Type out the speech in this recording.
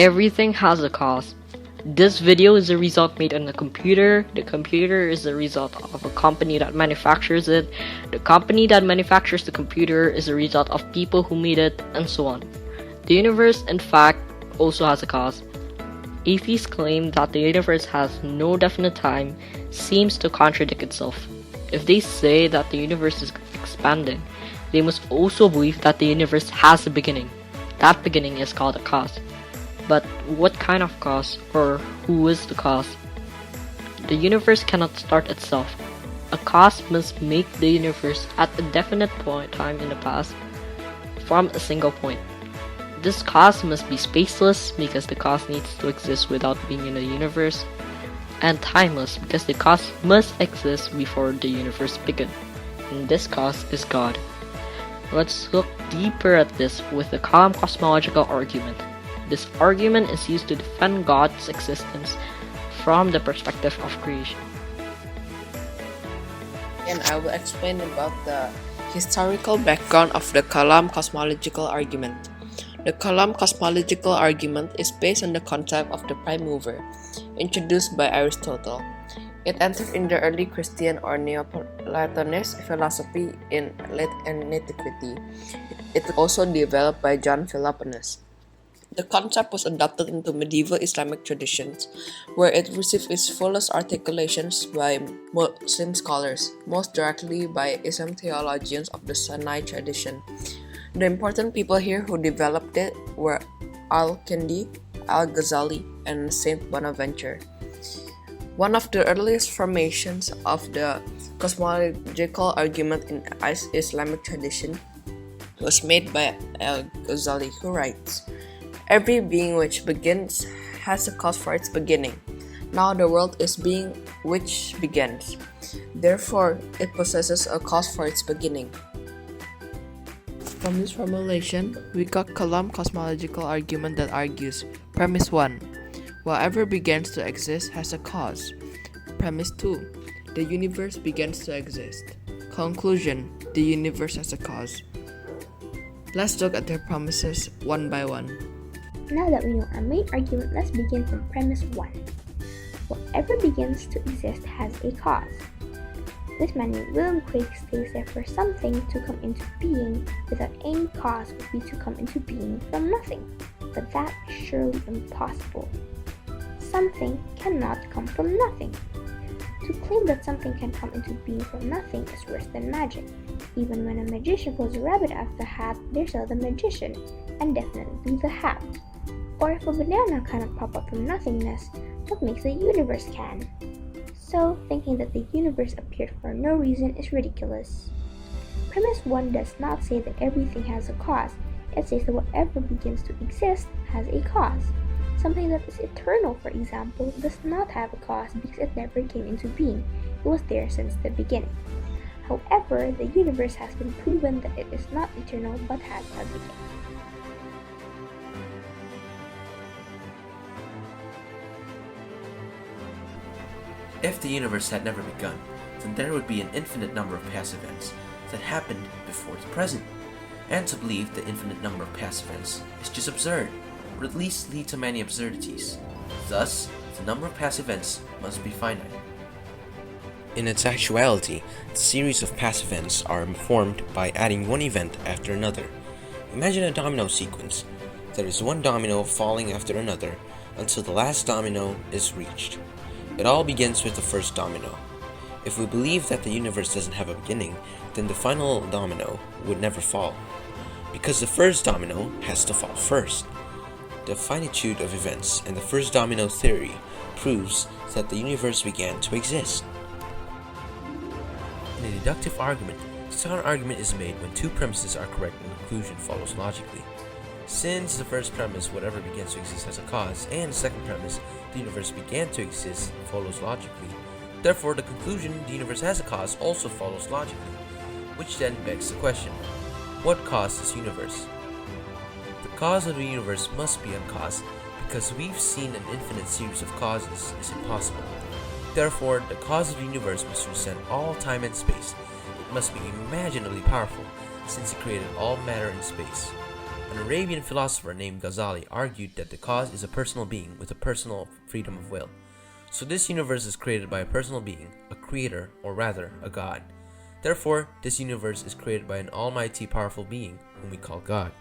Everything has a cause. This video is a result made on a computer. The computer is the result of a company that manufactures it. The company that manufactures the computer is the result of people who made it, and so on. The universe, in fact, also has a cause. Atheists claim that the universe has no definite time seems to contradict itself. If they say that the universe is expanding, they must also believe that the universe has a beginning. That beginning is called a cause. But what kind of cause, or who is the cause? The universe cannot start itself. A cause must make the universe at a definite point time in the past from a single point. This cause must be spaceless because the cause needs to exist without being in the universe, and timeless because the cause must exist before the universe began. And this cause is God. Let's look deeper at this with the Kalam cosmological argument. This argument is used to defend God's existence from the perspective of creation. And I will explain about the historical background of the Kalam cosmological argument. The Kalam cosmological argument is based on the concept of the prime mover, introduced by Aristotle. It entered in the early Christian or Neoplatonist philosophy in late antiquity. It was also developed by John Philoponus. The concept was adopted into medieval Islamic traditions, where it received its fullest articulations by Muslim scholars, most directly by Islam theologians of the Sunni tradition. The important people here who developed it were Al-Kindi, Al-Ghazali, and Saint Bonaventure. One of the earliest formations of the cosmological argument in Islamic tradition was made by Al-Ghazali, who writes, "Every being which begins has a cause for its beginning. Now the world is being which begins. Therefore, it possesses a cause for its beginning." From this formulation, we got Kalam cosmological argument that argues: Premise 1. Whatever begins to exist has a cause. Premise 2. The universe begins to exist. Conclusion: the universe has a cause. Let's look at their premises one by one. Now that we know our main argument, let's begin from premise 1. Whatever begins to exist has a cause. This man named William Craig states that for something to come into being without any cause would be to come into being from nothing. But that is surely impossible. Something cannot come from nothing. To claim that something can come into being from nothing is worse than magic. Even when a magician pulls a rabbit out of the hat, there's still the magician, and definitely the hat. Or if a banana cannot pop up from nothingness, what makes the universe can? So, thinking that the universe appeared for no reason is ridiculous. Premise 1 does not say that everything has a cause. It says that whatever begins to exist has a cause. Something that is eternal, for example, does not have a cause because it never came into being. It was there since the beginning. However, the universe has been proven that it is not eternal but has a beginning. If the universe had never begun, then there would be an infinite number of past events that happened before the present. And to believe the infinite number of past events is just absurd, or at least lead to many absurdities. Thus, the number of past events must be finite. In its actuality, the series of past events are formed by adding one event after another. Imagine a domino sequence. There is one domino falling after another until the last domino is reached. It all begins with the first domino. If we believe that the universe doesn't have a beginning, then the final domino would never fall, because the first domino has to fall first. The finitude of events and the first domino theory proves that the universe began to exist. In a deductive argument, the counter-argument is made when two premises are correct and the conclusion follows logically. Since the first premise, whatever begins to exist has a cause, and the second premise, the universe began to exist, follows logically, therefore the conclusion, the universe has a cause, also follows logically. Which then begs the question, what caused this universe? The cause of the universe must be a cause, because we've seen an infinite series of causes is impossible. Therefore, the cause of the universe must transcend all time and space. It must be imaginably powerful, since it created all matter in space. An Arabian philosopher named Ghazali argued that the cause is a personal being with a personal freedom of will. So this universe is created by a personal being, a creator, or rather, a god. Therefore, this universe is created by an almighty powerful being, whom we call God.